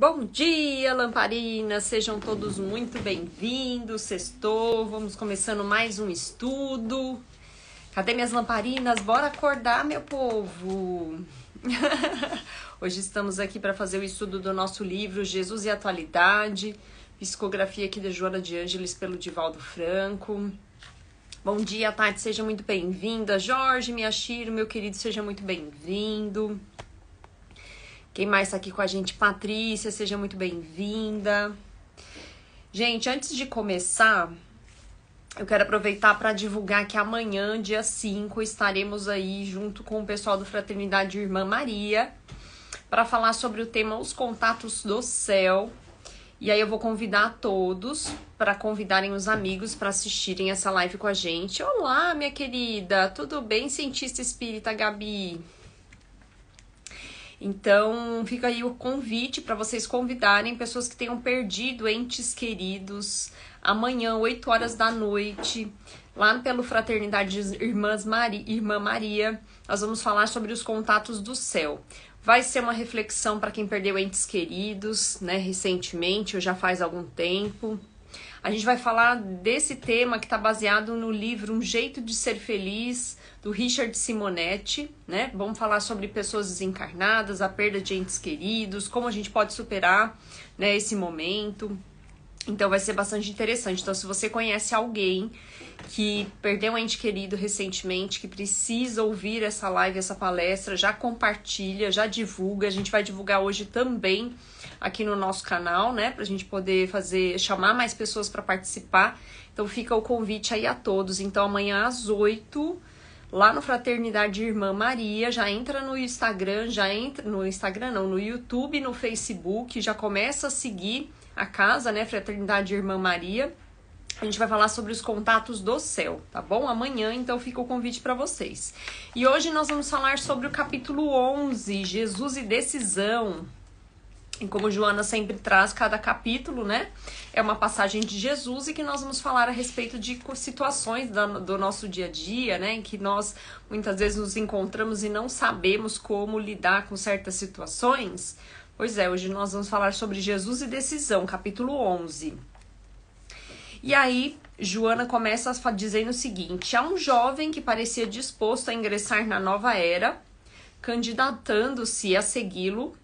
Bom dia, lamparinas! Sejam todos muito bem-vindos. Sextou, vamos começando mais um estudo. Cadê minhas lamparinas? Bora acordar, meu povo! Hoje estamos aqui para fazer o estudo do nosso livro Jesus e Atualidade, psicografia aqui da Joana de Ângeles pelo Divaldo Franco. Bom dia, Tati, seja muito bem-vinda. Jorge, Miyashiro, meu querido, seja muito bem-vindo. Quem mais tá aqui com a gente? Patrícia, seja muito bem-vinda. Gente, antes de começar, eu quero aproveitar para divulgar que amanhã, dia 5, estaremos aí junto com o pessoal do Fraternidade Irmã Maria para falar sobre o tema Os Contatos do Céu. E aí eu vou convidar todos para convidarem os amigos para assistirem essa live com a gente. Olá, minha querida, tudo bem, cientista espírita Gabi? Então, fica aí o convite para vocês convidarem pessoas que tenham perdido entes queridos. Amanhã, 8 horas da noite, lá pelo Fraternidade Irmã Maria, nós vamos falar sobre os contatos do céu. Vai ser uma reflexão para quem perdeu entes queridos, né, recentemente, ou já faz algum tempo. A gente vai falar desse tema que está baseado no livro Um Jeito de Ser Feliz, do Richard Simonetti, né? Vamos falar sobre pessoas desencarnadas, a perda de entes queridos, como a gente pode superar, né, esse momento. Então vai ser bastante interessante. Então, se você conhece alguém que perdeu um ente querido recentemente, que precisa ouvir essa live, essa palestra, já compartilha, já divulga. A gente vai divulgar hoje também aqui no nosso canal, né, pra gente poder chamar mais pessoas para participar. Então fica o convite aí a todos. Então amanhã às 8, lá no Fraternidade Irmã Maria, já entra no Instagram, no YouTube, no Facebook, já começa a seguir a casa, né, Fraternidade Irmã Maria. A gente vai falar sobre os contatos do céu, tá bom? Amanhã, então, fica o convite para vocês. E hoje nós vamos falar sobre o capítulo 11, Jesus e Decisão. E como Joana sempre traz, cada capítulo, né, é uma passagem de Jesus e que nós vamos falar a respeito de situações do nosso dia a dia, né, em que nós muitas vezes nos encontramos e não sabemos como lidar com certas situações. Pois é, hoje nós vamos falar sobre Jesus e Decisão, capítulo 11. E aí, Joana começa dizendo o seguinte: há um jovem que parecia disposto a ingressar na nova era, candidatando-se a segui-lo.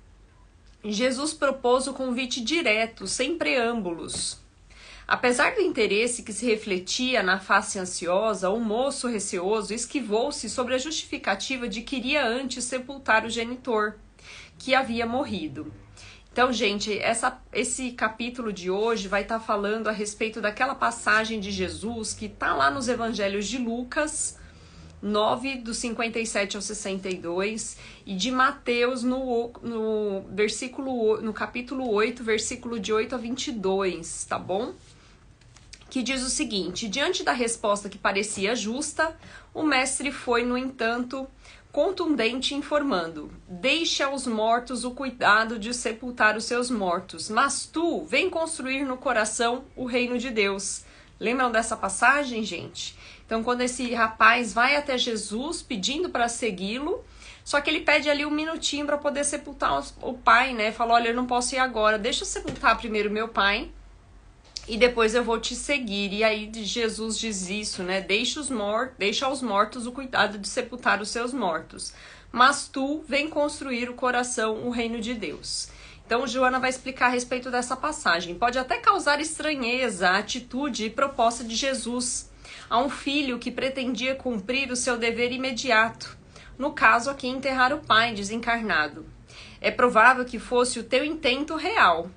Jesus propôs o convite direto, sem preâmbulos. Apesar do interesse que se refletia na face ansiosa, o moço receoso esquivou-se sobre a justificativa de que iria antes sepultar o genitor, que havia morrido. Então, gente, esse capítulo de hoje vai estar falando a respeito daquela passagem de Jesus que está lá nos Evangelhos de Lucas 9, do 57 ao 62, e de Mateus no capítulo 8, versículo de 8 a 22, tá bom? Que diz o seguinte: diante da resposta que parecia justa, o mestre foi, no entanto, contundente, informando: deixe aos mortos o cuidado de sepultar os seus mortos, mas tu vem construir no coração o reino de Deus. Lembram dessa passagem, gente? Então, quando esse rapaz vai até Jesus pedindo para segui-lo, só que ele pede ali um minutinho para poder sepultar o pai, né? Fala: olha, eu não posso ir agora, deixa eu sepultar primeiro meu pai e depois eu vou te seguir. E aí Jesus diz isso, né? Deixa aos mortos o cuidado de sepultar os seus mortos, mas tu vem construir o coração, o reino de Deus. Então, Joana vai explicar a respeito dessa passagem. Pode até causar estranheza a atitude e proposta de Jesus a um filho que pretendia cumprir o seu dever imediato, no caso aqui enterrar o pai desencarnado. É provável que fosse o teu intento real,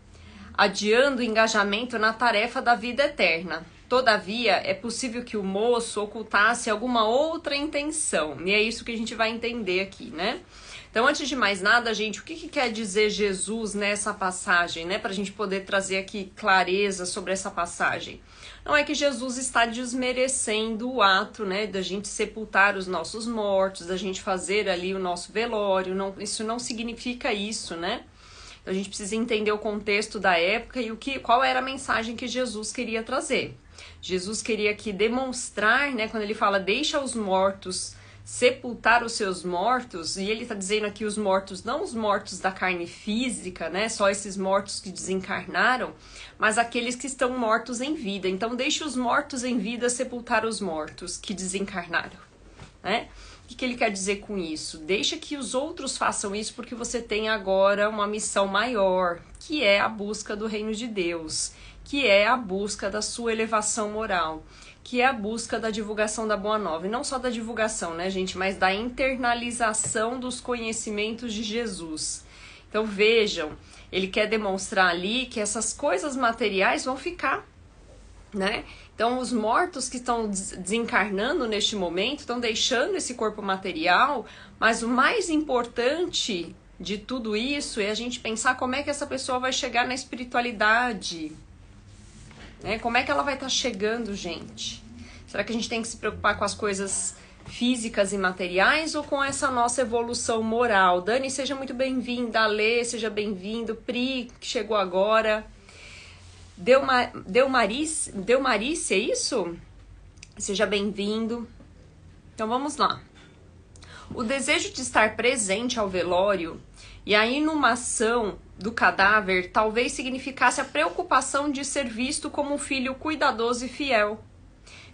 adiando o engajamento na tarefa da vida eterna. Todavia, é possível que o moço ocultasse alguma outra intenção. E é isso que a gente vai entender aqui, né? Então, antes de mais nada, gente, o que quer dizer Jesus nessa passagem, né? Para a gente poder trazer aqui clareza sobre essa passagem. Não é que Jesus está desmerecendo o ato, né, da gente sepultar os nossos mortos, da gente fazer ali o nosso velório. Não, isso não significa isso, né? Então, a gente precisa entender o contexto da época e qual era a mensagem que Jesus queria trazer. Jesus queria aqui demonstrar, né, quando ele fala deixa os mortos sepultar os seus mortos, e ele está dizendo aqui os mortos, não os mortos da carne física, né? Só esses mortos que desencarnaram, mas aqueles que estão mortos em vida. Então, deixe os mortos em vida sepultar os mortos que desencarnaram, né? O que ele quer dizer com isso? Deixa que os outros façam isso, porque você tem agora uma missão maior, que é a busca do reino de Deus, que é a busca da sua elevação moral, que é a busca da divulgação da Boa Nova. E não só da divulgação, né, gente, mas da internalização dos conhecimentos de Jesus. Então, vejam, ele quer demonstrar ali que essas coisas materiais vão ficar, né? Então, os mortos que estão desencarnando neste momento estão deixando esse corpo material, mas o mais importante de tudo isso é a gente pensar como é que essa pessoa vai chegar na espiritualidade, né? Como é que ela vai estar chegando, gente? Será que a gente tem que se preocupar com as coisas físicas e materiais ou com essa nossa evolução moral? Dani, seja muito bem-vinda. Alê, seja bem-vindo. Pri, que chegou agora. Delmarice, é isso? Seja bem-vindo. Então vamos lá. O desejo de estar presente ao velório e a inumação do cadáver talvez significasse a preocupação de ser visto como um filho cuidadoso e fiel,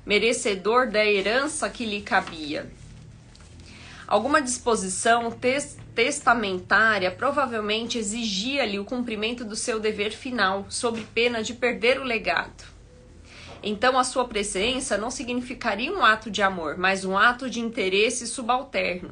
merecedor da herança que lhe cabia. Alguma disposição testamentária provavelmente exigia-lhe o cumprimento do seu dever final, sob pena de perder o legado. Então a sua presença não significaria um ato de amor, mas um ato de interesse subalterno.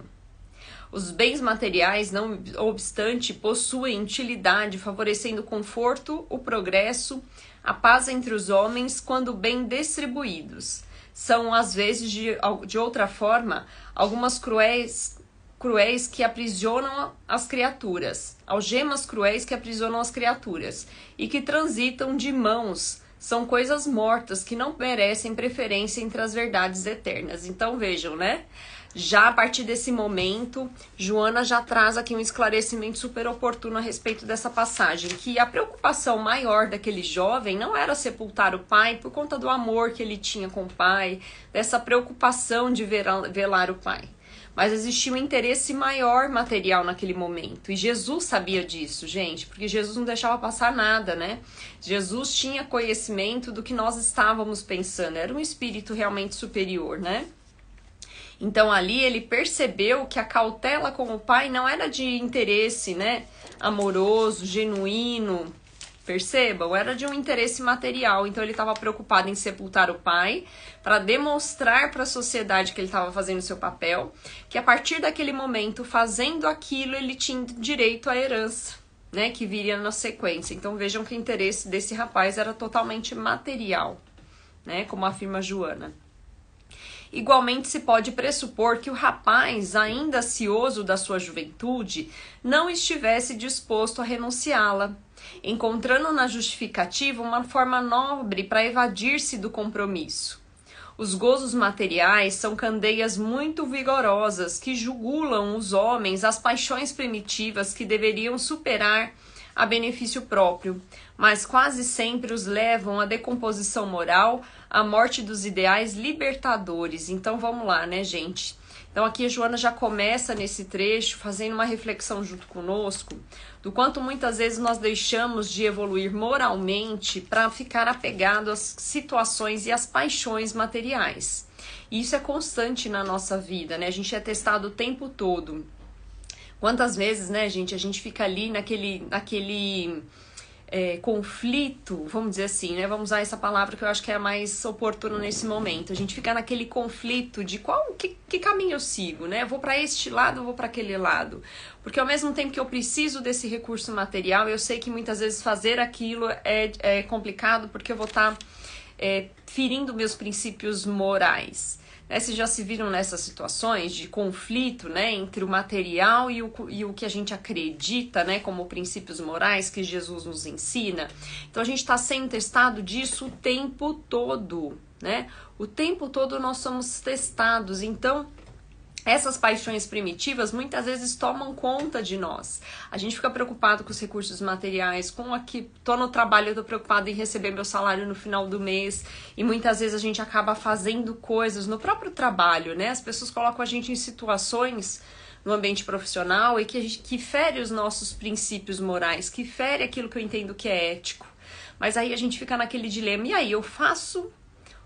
Os bens materiais, não obstante, possuem utilidade, favorecendo o conforto, o progresso, a paz entre os homens, quando bem distribuídos. São, às vezes, de outra forma, algumas cruéis que aprisionam as criaturas, algemas cruéis que aprisionam as criaturas, e que transitam de mãos. São coisas mortas que não merecem preferência entre as verdades eternas. Então vejam, né? Já a partir desse momento, Joana já traz aqui um esclarecimento super oportuno a respeito dessa passagem, que a preocupação maior daquele jovem não era sepultar o pai por conta do amor que ele tinha com o pai, dessa preocupação de velar o pai. Mas existia um interesse maior material naquele momento. E Jesus sabia disso, gente, porque Jesus não deixava passar nada, né? Jesus tinha conhecimento do que nós estávamos pensando. Era um espírito realmente superior, né? Então ali ele percebeu que a cautela com o pai não era de interesse, né, amoroso, genuíno, percebam, era de um interesse material. Então ele estava preocupado em sepultar o pai para demonstrar para a sociedade que ele estava fazendo seu papel, que a partir daquele momento, fazendo aquilo, ele tinha direito à herança, né, que viria na sequência. Então vejam que o interesse desse rapaz era totalmente material, né, como afirma Joana. Igualmente se pode pressupor que o rapaz, ainda ansioso da sua juventude, não estivesse disposto a renunciá-la, encontrando na justificativa uma forma nobre para evadir-se do compromisso. Os gozos materiais são candeias muito vigorosas que jugulam os homens às paixões primitivas que deveriam superar a benefício próprio, mas quase sempre os levam à decomposição moral, à morte dos ideais libertadores. Então vamos lá, né, gente? Então aqui a Joana já começa nesse trecho fazendo uma reflexão junto conosco do quanto muitas vezes nós deixamos de evoluir moralmente para ficar apegado às situações e às paixões materiais. E isso é constante na nossa vida, né? A gente é testado o tempo todo. Quantas vezes, né, gente, a gente fica ali naquele conflito, vamos dizer assim, né? Vamos usar essa palavra que eu acho que é a mais oportuna nesse momento. A gente fica naquele conflito de que caminho eu sigo, né? Eu vou para este lado ou vou para aquele lado? Porque ao mesmo tempo que eu preciso desse recurso material, eu sei que muitas vezes fazer aquilo é complicado porque eu vou estar ferindo meus princípios morais. Vocês já se viram nessas situações de conflito, né, entre o material e o que a gente acredita, né, como princípios morais que Jesus nos ensina? Então a gente está sendo testado disso o tempo todo, né? O tempo todo nós somos testados. Então essas paixões primitivas muitas vezes tomam conta de nós. A gente fica preocupado com os recursos materiais, com aqui, tô no trabalho, eu tô preocupado em receber meu salário no final do mês, e muitas vezes a gente acaba fazendo coisas no próprio trabalho, né? As pessoas colocam a gente em situações no ambiente profissional e que fere os nossos princípios morais, que fere aquilo que eu entendo que é ético. Mas aí a gente fica naquele dilema, e aí, eu faço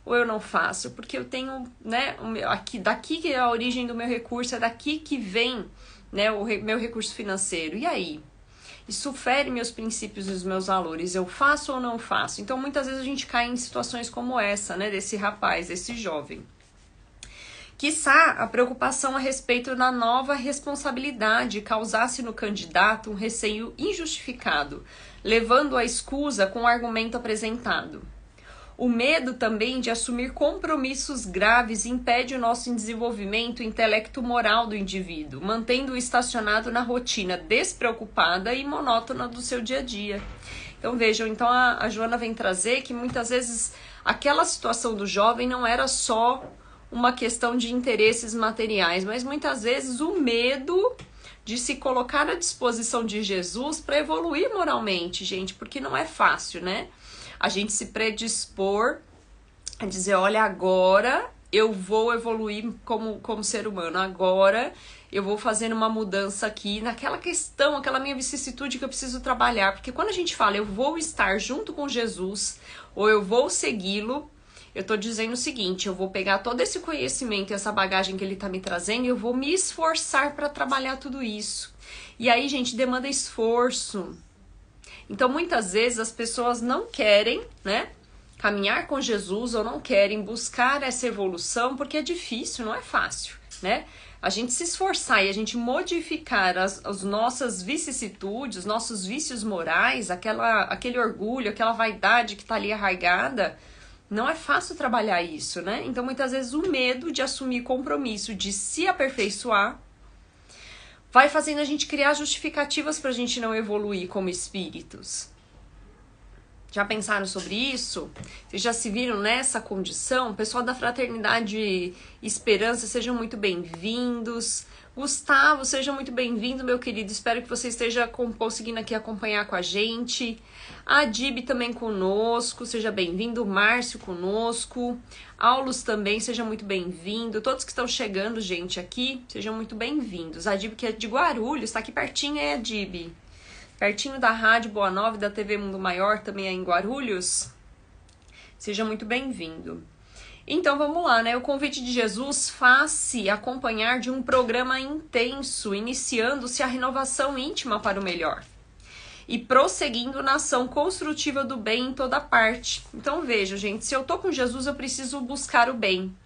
ou eu não faço? Porque eu tenho, né, daqui que é a origem do meu recurso, é daqui que vem, né, o meu recurso financeiro. E aí? Isso fere meus princípios e os meus valores. Eu faço ou não faço? Então, muitas vezes a gente cai em situações como essa, né, desse rapaz, desse jovem. Quiçá a preocupação a respeito da nova responsabilidade causasse no candidato um receio injustificado, levando à escusa com o argumento apresentado. O medo também de assumir compromissos graves impede o nosso desenvolvimento intelecto-moral do indivíduo, mantendo-o estacionado na rotina despreocupada e monótona do seu dia a dia. Então vejam, então a Joana vem trazer que muitas vezes aquela situação do jovem não era só uma questão de interesses materiais, mas muitas vezes o medo de se colocar à disposição de Jesus para evoluir moralmente, gente, porque não é fácil, né? A gente se predispor a dizer, olha, agora eu vou evoluir como ser humano, agora eu vou fazendo uma mudança aqui naquela questão, aquela minha vicissitude que eu preciso trabalhar. Porque quando a gente fala, eu vou estar junto com Jesus, ou eu vou segui-lo, eu tô dizendo o seguinte, eu vou pegar todo esse conhecimento e essa bagagem que ele tá me trazendo e eu vou me esforçar para trabalhar tudo isso. E aí, gente, demanda esforço. Então, muitas vezes as pessoas não querem, né, caminhar com Jesus ou não querem buscar essa evolução porque é difícil, não é fácil, né? A gente se esforçar e a gente modificar as nossas vicissitudes, os nossos vícios morais, aquele orgulho, aquela vaidade que tá ali arraigada, não é fácil trabalhar isso, né? Então, muitas vezes o medo de assumir compromisso, de se aperfeiçoar, vai fazendo a gente criar justificativas para a gente não evoluir como espíritos. Já pensaram sobre isso? Vocês já se viram nessa condição? Pessoal da Fraternidade Esperança, sejam muito bem-vindos. Gustavo, seja muito bem-vindo, meu querido. Espero que você esteja conseguindo aqui acompanhar com a gente. A Dib também conosco, seja bem-vindo. Márcio conosco. Aulus também, seja muito bem-vindo. Todos que estão chegando, gente, aqui, sejam muito bem-vindos. A Dib, que é de Guarulhos, tá aqui pertinho, é a Dib. Pertinho da Rádio Boa Nova, da TV Mundo Maior, também é em Guarulhos. Seja muito bem-vindo. Então vamos lá, né? O convite de Jesus faz-se acompanhar de um programa intenso, iniciando-se a renovação íntima para o melhor e prosseguindo na ação construtiva do bem em toda parte. Então veja, gente, se eu tô com Jesus, eu preciso buscar o bem.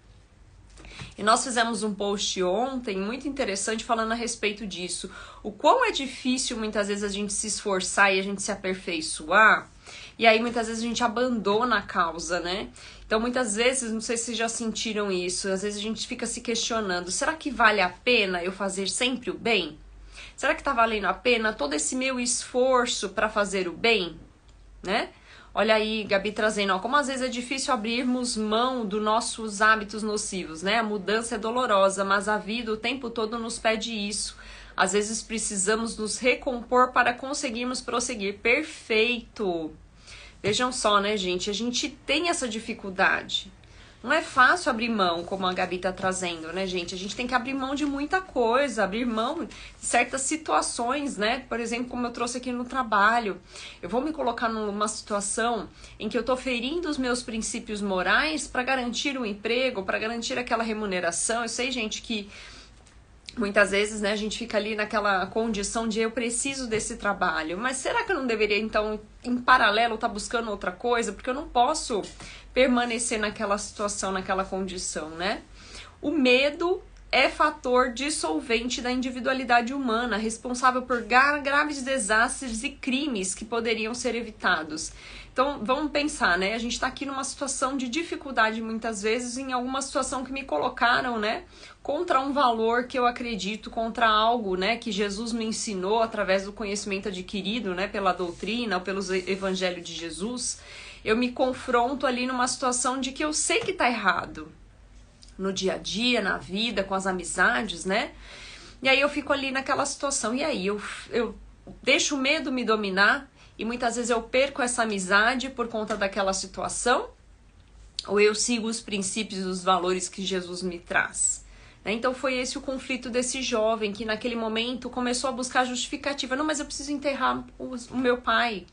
E nós fizemos um post ontem muito interessante falando a respeito disso. O quão é difícil muitas vezes a gente se esforçar e a gente se aperfeiçoar, e aí muitas vezes a gente abandona a causa, né? Então muitas vezes, não sei se vocês já sentiram isso, às vezes a gente fica se questionando, será que vale a pena eu fazer sempre o bem? Será que tá valendo a pena todo esse meu esforço para fazer o bem, né? Olha aí, Gabi trazendo, ó, como às vezes é difícil abrirmos mão dos nossos hábitos nocivos, né? A mudança é dolorosa, mas a vida o tempo todo nos pede isso. Às vezes precisamos nos recompor para conseguirmos prosseguir. Perfeito! Vejam só, né, gente? A gente tem essa dificuldade. Não é fácil abrir mão, como a Gabi tá trazendo, né, gente? A gente tem que abrir mão de muita coisa, abrir mão de certas situações, né? Por exemplo, como eu trouxe aqui no trabalho. Eu vou me colocar numa situação em que eu tô ferindo os meus princípios morais para garantir um emprego, para garantir aquela remuneração. Eu sei, gente, que muitas vezes, né, a gente fica ali naquela condição de eu preciso desse trabalho. Mas será que eu não deveria, então, em paralelo, estar buscando outra coisa? Porque eu não posso permanecer naquela situação, naquela condição, né? O medo é fator dissolvente da individualidade humana, responsável por graves desastres e crimes que poderiam ser evitados. Então, vamos pensar, né? A gente tá aqui numa situação de dificuldade, muitas vezes, em alguma situação que me colocaram, né? Contra um valor que eu acredito, contra algo, né? Que Jesus me ensinou através do conhecimento adquirido, né? Pela doutrina, ou pelos evangelhos de Jesus. Eu me confronto ali numa situação de que eu sei que tá errado, no dia a dia, na vida, com as amizades, né? E aí eu fico ali naquela situação. E aí eu deixo o medo me dominar e muitas vezes eu perco essa amizade por conta daquela situação, ou eu sigo os princípios e os valores que Jesus me traz. Então foi esse o conflito desse jovem que naquele momento começou a buscar justificativa. Não, mas eu preciso enterrar o meu pai.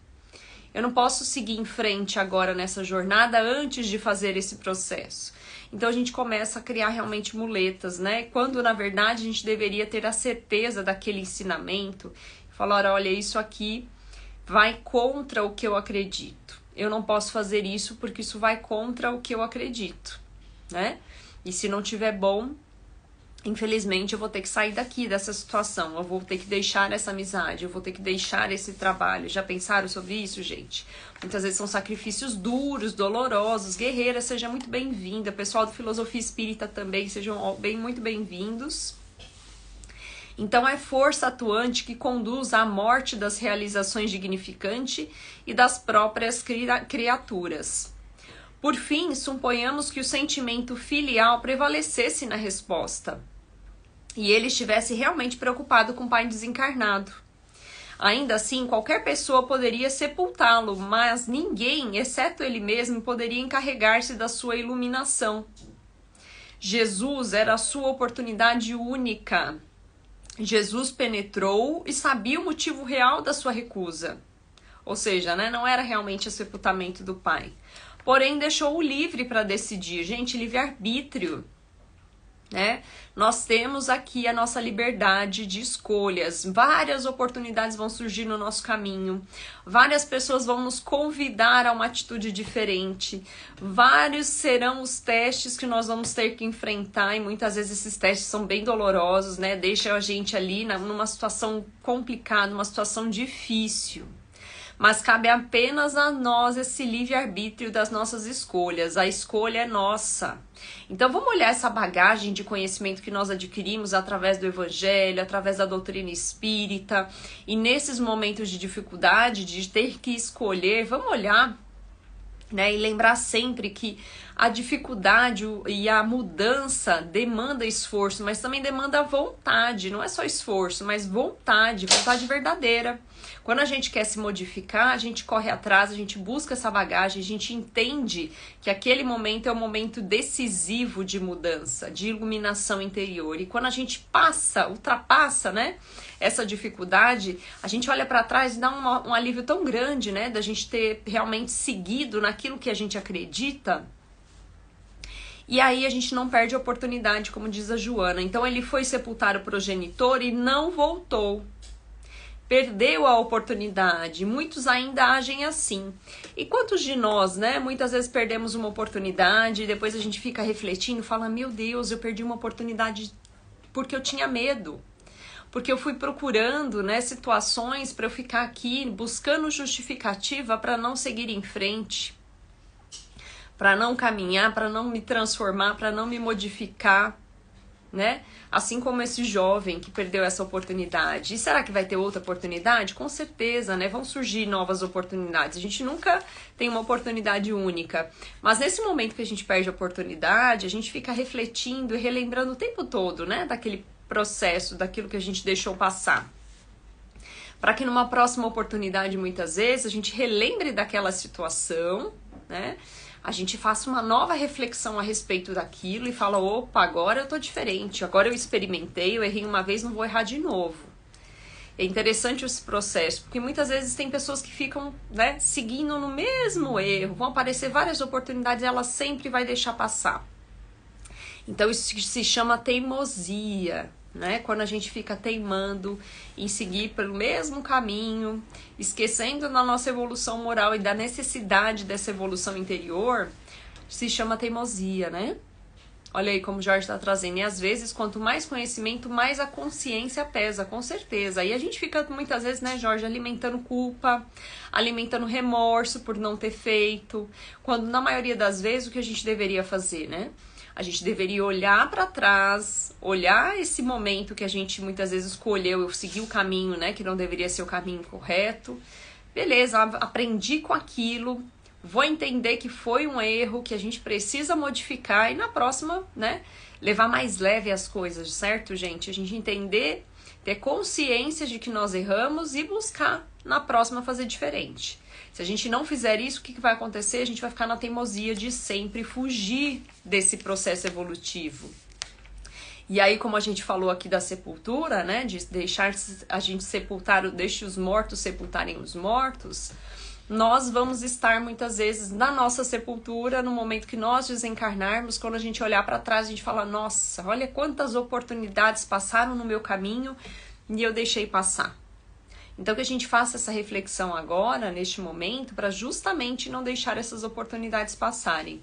Eu não posso seguir em frente agora nessa jornada antes de fazer esse processo. Então a gente começa a criar realmente muletas, né? Quando na verdade a gente deveria ter a certeza daquele ensinamento. Falar, olha, isso aqui vai contra o que eu acredito. Eu não posso fazer isso porque isso vai contra o que eu acredito, né? E se não tiver bom, infelizmente eu vou ter que sair daqui dessa situação, eu vou ter que deixar essa amizade, eu vou ter que deixar esse trabalho. Já pensaram sobre isso, gente? Muitas vezes são sacrifícios duros, dolorosos. Guerreira, seja muito bem-vinda. Pessoal do Filosofia Espírita também, sejam muito bem-vindos. Então é força atuante que conduz à morte das realizações dignificantes e das próprias criaturas. Por fim, suponhamos que o sentimento filial prevalecesse na resposta e ele estivesse realmente preocupado com o pai desencarnado. Ainda assim, qualquer pessoa poderia sepultá-lo, mas ninguém, exceto ele mesmo, poderia encarregar-se da sua iluminação. Jesus era a sua oportunidade única. Jesus penetrou e sabia o motivo real da sua recusa. Ou seja, né, não era realmente o sepultamento do pai. Porém, deixou-o livre para decidir. Gente, livre-arbítrio, né? Nós temos aqui a nossa liberdade de escolhas. Várias oportunidades vão surgir no nosso caminho. Várias pessoas vão nos convidar a uma atitude diferente. Vários serão os testes que nós vamos ter que enfrentar. E muitas vezes esses testes são bem dolorosos, né? Deixam a gente ali numa situação complicada, numa situação difícil. Mas cabe apenas a nós esse livre-arbítrio das nossas escolhas. A escolha é nossa. Então vamos olhar essa bagagem de conhecimento que nós adquirimos através do Evangelho, através da doutrina espírita. E nesses momentos de dificuldade, de ter que escolher, vamos olhar, né, e lembrar sempre que a dificuldade e a mudança demanda esforço, mas também demanda vontade. Não é só esforço, mas vontade verdadeira. Quando a gente quer se modificar, a gente corre atrás, a gente busca essa bagagem, a gente entende que aquele momento é um momento decisivo de mudança, de iluminação interior. E quando a gente ultrapassa, né, essa dificuldade, a gente olha para trás e dá um alívio tão grande, né, da gente ter realmente seguido naquilo que a gente acredita. E aí a gente não perde a oportunidade, como diz a Joana. Então ele foi sepultar o progenitor e não voltou. Perdeu a oportunidade. Muitos ainda agem assim. E quantos de nós, né? Muitas vezes perdemos uma oportunidade e depois a gente fica refletindo e fala, meu Deus, eu perdi uma oportunidade porque eu tinha medo. Porque eu fui procurando, né, situações para eu ficar aqui buscando justificativa para não seguir em frente. Para não caminhar, para não me transformar, para não me modificar, né? Assim como esse jovem que perdeu essa oportunidade. E será que vai ter outra oportunidade? Com certeza, né? Vão surgir novas oportunidades. A gente nunca tem uma oportunidade única. Mas nesse momento que a gente perde a oportunidade, a gente fica refletindo e relembrando o tempo todo, né? Daquele processo, daquilo que a gente deixou passar. Para que numa próxima oportunidade, muitas vezes, a gente relembre daquela situação, né? A gente faça uma nova reflexão a respeito daquilo e fala, opa, agora eu tô diferente, agora eu experimentei, eu errei uma vez, não vou errar de novo. É interessante esse processo, porque muitas vezes tem pessoas que ficam, né, seguindo no mesmo erro, vão aparecer várias oportunidades e ela sempre vai deixar passar. Então isso se chama teimosia, né? Quando a gente fica teimando em seguir pelo mesmo caminho, esquecendo da nossa evolução moral e da necessidade dessa evolução interior, se chama teimosia, né? Olha aí como o Jorge está trazendo. E às vezes, quanto mais conhecimento, mais a consciência pesa, com certeza. E a gente fica muitas vezes, né, Jorge, alimentando culpa, alimentando remorso por não ter feito, quando na maioria das vezes o que a gente deveria fazer, né? A gente deveria olhar para trás, olhar esse momento que a gente muitas vezes escolheu, eu segui o caminho, né, que não deveria ser o caminho correto. Beleza, aprendi com aquilo, vou entender que foi um erro, que a gente precisa modificar e na próxima, né, levar mais leve as coisas, certo, gente? A gente entender, ter consciência de que nós erramos e buscar na próxima fazer diferente. Se a gente não fizer isso, o que vai acontecer? A gente vai ficar na teimosia de sempre fugir desse processo evolutivo. E aí, como a gente falou aqui da sepultura, né, de deixar a gente sepultar, deixe os mortos sepultarem os mortos, nós vamos estar muitas vezes na nossa sepultura, no momento que nós desencarnarmos, quando a gente olhar para trás, a gente fala, nossa, olha quantas oportunidades passaram no meu caminho e eu deixei passar. Então que a gente faça essa reflexão agora, neste momento, para justamente não deixar essas oportunidades passarem.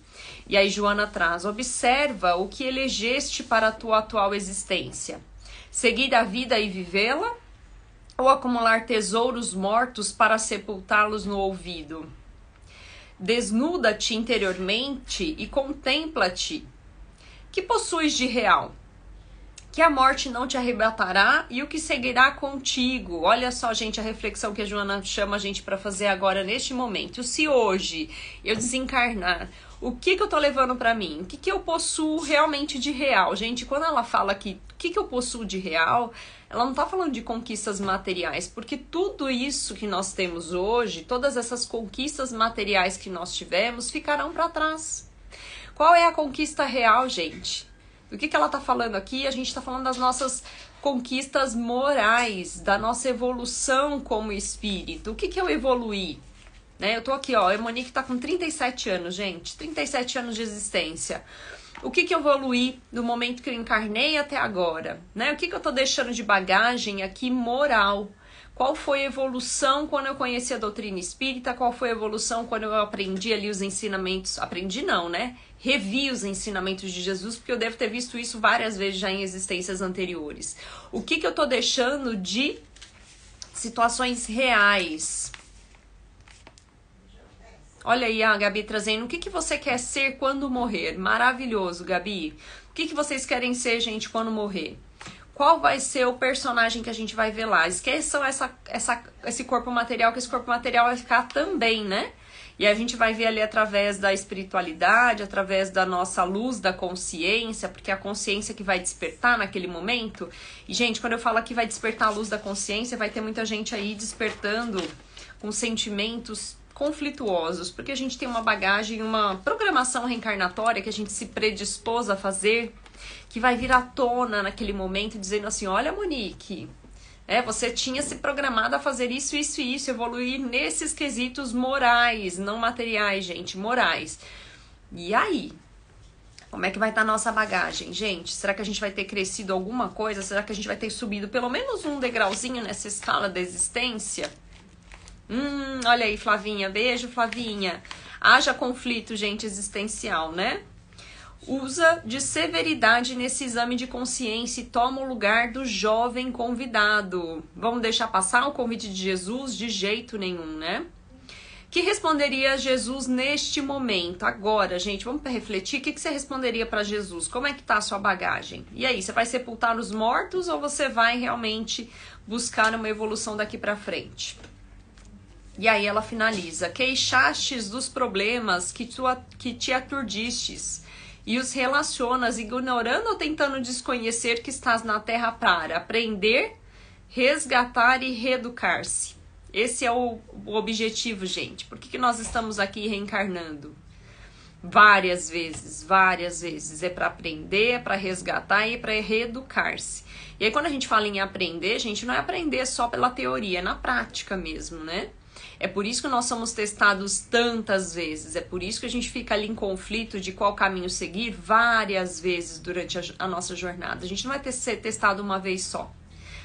E aí Joana traz, observa o que elegeste para a tua atual existência. Seguir a vida e vivê-la? Ou acumular tesouros mortos para sepultá-los no ouvido? Desnuda-te interiormente e contempla-te. Que possuis de real? Que a morte não te arrebatará e o que seguirá contigo. Olha só, gente, a reflexão que a Joana chama a gente para fazer agora neste momento. Se hoje eu desencarnar, o que eu tô levando para mim? O que eu possuo realmente de real? Gente, quando ela fala aqui, o que eu possuo de real, ela não tá falando de conquistas materiais, porque tudo isso que nós temos hoje, todas essas conquistas materiais que nós tivemos, ficarão para trás. Qual é a conquista real, gente? Do que ela tá falando aqui? A gente tá falando das nossas conquistas morais, da nossa evolução como espírito. O que eu evoluí? Né? Eu tô aqui, ó, a Monique tá com 37 anos, gente. 37 anos de existência. O que eu evoluí do momento que eu encarnei até agora? Né? O que eu tô deixando de bagagem aqui moral? Qual foi a evolução quando eu conheci a doutrina espírita? Qual foi a evolução quando eu aprendi ali os ensinamentos? Aprendi não, né? Revi os ensinamentos de Jesus, porque eu devo ter visto isso várias vezes já em existências anteriores. O que eu tô deixando de situações reais? Olha aí a Gabi trazendo, o que você quer ser quando morrer? Maravilhoso, Gabi. O que vocês querem ser, gente, quando morrer? Qual vai ser o personagem que a gente vai ver lá? Esqueçam esse corpo material, que esse corpo material vai ficar também, né? E a gente vai ver ali através da espiritualidade, através da nossa luz da consciência, porque é a consciência que vai despertar naquele momento. E, gente, quando eu falo que vai despertar a luz da consciência, vai ter muita gente aí despertando com sentimentos conflituosos, porque a gente tem uma bagagem, uma programação reencarnatória que a gente se predispôs a fazer, que vai vir à tona naquele momento, dizendo assim, olha, Monique, você tinha se programado a fazer isso, isso e isso, evoluir nesses quesitos morais, não materiais, gente, morais. E aí? Como é que vai estar a nossa bagagem, gente? Será que a gente vai ter crescido alguma coisa? Será que a gente vai ter subido pelo menos um degrauzinho nessa escala da existência? Olha aí, Flavinha. Beijo, Flavinha. Haja conflito, gente, existencial, né? Usa de severidade nesse exame de consciência e toma o lugar do jovem convidado. Vamos deixar passar o convite de Jesus? De jeito nenhum, né? Que responderia Jesus neste momento? Agora, gente, vamos refletir. O que você responderia para Jesus? Como é que tá a sua bagagem? E aí, você vai sepultar os mortos ou você vai realmente buscar uma evolução daqui para frente? E aí ela finaliza. Queixastes dos problemas que te aturdistes e os relacionas, ignorando ou tentando desconhecer que estás na terra para aprender, resgatar e reeducar-se. Esse é o objetivo, gente. Por que nós estamos aqui reencarnando? Várias vezes. É para aprender, é para resgatar e é para reeducar-se. E aí quando a gente fala em aprender, gente, não é aprender só pela teoria, é na prática mesmo, né? É por isso que nós somos testados tantas vezes, é por isso que a gente fica ali em conflito de qual caminho seguir várias vezes durante a nossa jornada. A gente não vai ser testado uma vez só,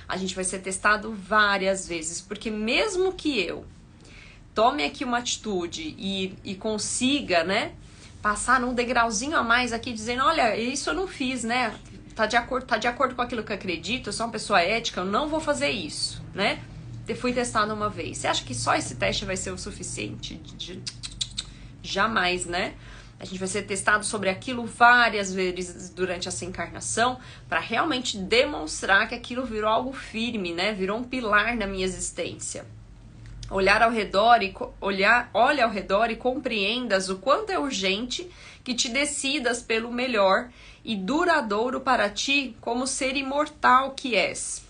a gente vai ser testado várias vezes, porque mesmo que eu tome aqui uma atitude e consiga, né, passar num degrauzinho a mais aqui, dizendo, olha, isso eu não fiz, né, tá de acordo com aquilo que eu acredito, eu sou uma pessoa ética, eu não vou fazer isso, né? Fui testado uma vez. Você acha que só esse teste vai ser o suficiente? Jamais, né? A gente vai ser testado sobre aquilo várias vezes durante essa encarnação para realmente demonstrar que aquilo virou algo firme, né? Virou um pilar na minha existência. Olha ao redor e compreendas o quanto é urgente que te decidas pelo melhor e duradouro para ti como ser imortal que és.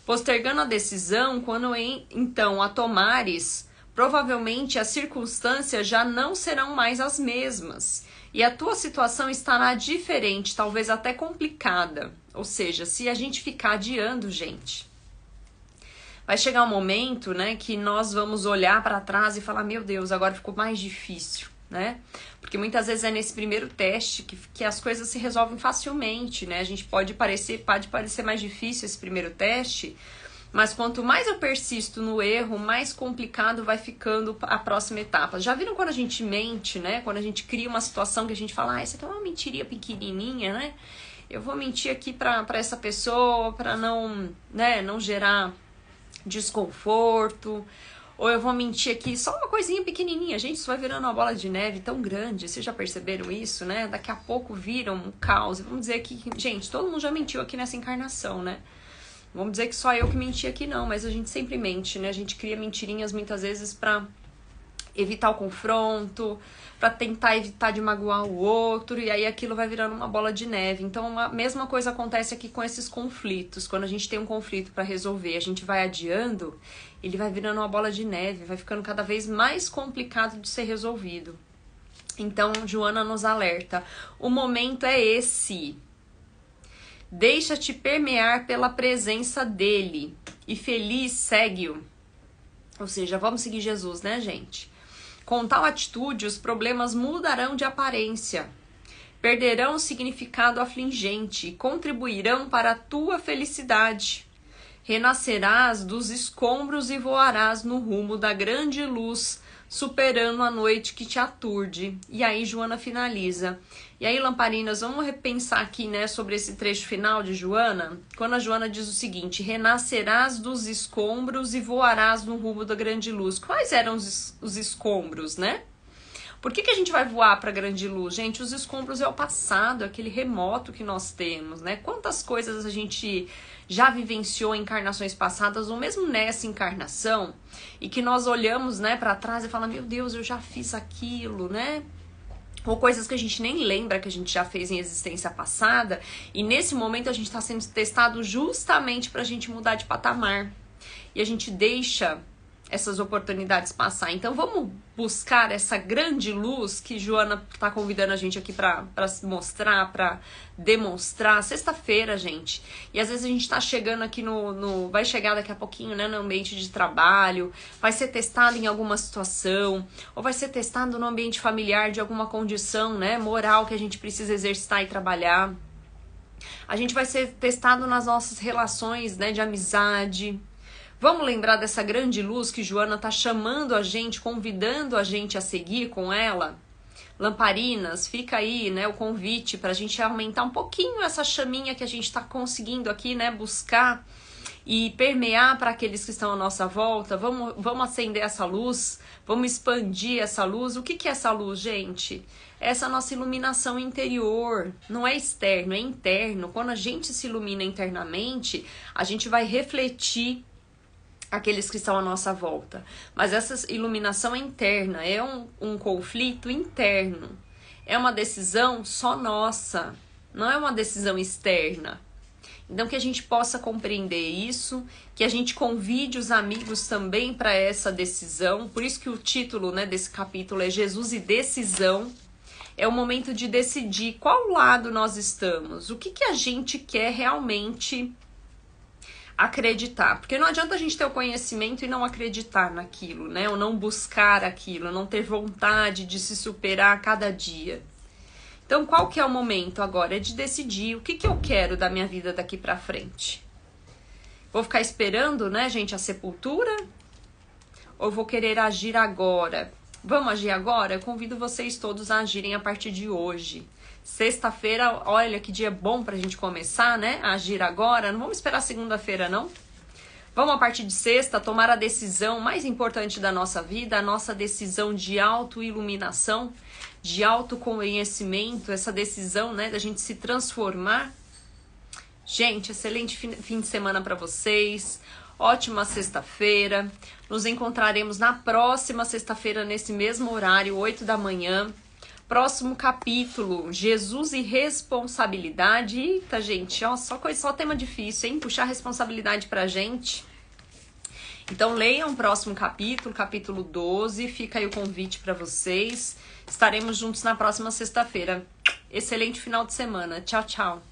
Postergando a decisão, quando então a tomares, provavelmente as circunstâncias já não serão mais as mesmas e a tua situação estará diferente, talvez até complicada. Ou seja, se a gente ficar adiando, gente, vai chegar um momento, né, que nós vamos olhar para trás e falar, meu Deus, agora ficou mais difícil, né? Porque muitas vezes é nesse primeiro teste que as coisas se resolvem facilmente, né? A gente pode parecer mais difícil esse primeiro teste, mas quanto mais eu persisto no erro, mais complicado vai ficando a próxima etapa. Já viram quando a gente mente, né? Quando a gente cria uma situação que a gente fala, essa aqui é uma mentirinha pequenininha, né? Eu vou mentir aqui para essa pessoa, para não, né, não gerar desconforto, ou eu vou mentir aqui só uma coisinha pequenininha. Gente, isso vai virando uma bola de neve tão grande, vocês já perceberam isso, né? Daqui a pouco viram um caos. Vamos dizer que, gente, todo mundo já mentiu aqui nessa encarnação, né? Vamos dizer que só eu que menti aqui não, mas a gente sempre mente, né? A gente cria mentirinhas muitas vezes pra evitar o confronto, pra tentar evitar de magoar o outro, e aí aquilo vai virando uma bola de neve. Então a mesma coisa acontece aqui com esses conflitos. Quando a gente tem um conflito pra resolver, a gente vai adiando, ele vai virando uma bola de neve, vai ficando cada vez mais complicado de ser resolvido. Então Joana nos alerta, o momento é esse. Deixa-te permear pela presença dele e feliz segue-o. Ou seja, vamos seguir Jesus, né, gente? Com tal atitude, os problemas mudarão de aparência, perderão o significado afligente e contribuirão para a tua felicidade. Renascerás dos escombros e voarás no rumo da grande luz, superando a noite que te aturde. E aí Joana finaliza. E aí, lamparinas, vamos repensar aqui, né, sobre esse trecho final de Joana, quando a Joana diz o seguinte, renascerás dos escombros e voarás no rumo da grande luz. Quais eram os escombros, né? Por que a gente vai voar para a grande luz? Gente, os escombros é o passado, aquele remoto que nós temos, né? Quantas coisas a gente já vivenciou em encarnações passadas, ou mesmo nessa encarnação, e que nós olhamos, né, para trás e falamos, meu Deus, eu já fiz aquilo, né? Ou coisas que a gente nem lembra que a gente já fez em existência passada, e nesse momento a gente está sendo testado justamente para a gente mudar de patamar. E a gente deixa essas oportunidades passar. Então vamos buscar essa grande luz que Joana está convidando a gente aqui para mostrar, para demonstrar. Sexta-feira, gente. E às vezes a gente está chegando aqui vai chegar daqui a pouquinho, né, no ambiente de trabalho, vai ser testado em alguma situação, ou vai ser testado no ambiente familiar de alguma condição, né, moral que a gente precisa exercitar e trabalhar. A gente vai ser testado nas nossas relações, né, de amizade. Vamos lembrar dessa grande luz que Joana está chamando a gente, convidando a gente a seguir com ela? Lamparinas, fica aí, né, o convite para a gente aumentar um pouquinho essa chaminha que a gente está conseguindo aqui, né, buscar e permear para aqueles que estão à nossa volta. Vamos acender essa luz, vamos expandir essa luz. O que é essa luz, gente? Essa nossa iluminação interior, não é externo, é interno. Quando a gente se ilumina internamente, a gente vai refletir aqueles que estão à nossa volta. Mas essa iluminação é interna, é um conflito interno. É uma decisão só nossa, não é uma decisão externa. Então que a gente possa compreender isso, que a gente convide os amigos também para essa decisão. Por isso que o título, né, desse capítulo é Jesus e Decisão. É o momento de decidir qual lado nós estamos, o que a gente quer realmente acreditar, porque não adianta a gente ter o conhecimento e não acreditar naquilo, né? Ou não buscar aquilo, não ter vontade de se superar a cada dia. Então, qual que é o momento agora? É de decidir o que eu quero da minha vida daqui pra frente. Vou ficar esperando, né, gente, a sepultura? Ou vou querer agir agora? Vamos agir agora? Eu convido vocês todos a agirem a partir de hoje. Sexta-feira, olha que dia bom pra gente começar, né? A agir agora. Não vamos esperar segunda-feira, não? Vamos, a partir de sexta, tomar a decisão mais importante da nossa vida, a nossa decisão de autoiluminação, de autoconhecimento, essa decisão, né, da gente se transformar. Gente, excelente fim de semana pra vocês. Ótima sexta-feira. Nos encontraremos na próxima sexta-feira, nesse mesmo horário, 8 da manhã. Próximo capítulo, Jesus e responsabilidade. Eita, gente, ó, só tema difícil, hein? Puxar responsabilidade pra gente. Então, leiam o próximo capítulo, capítulo 12. Fica aí o convite para vocês. Estaremos juntos na próxima sexta-feira. Excelente final de semana. Tchau, tchau.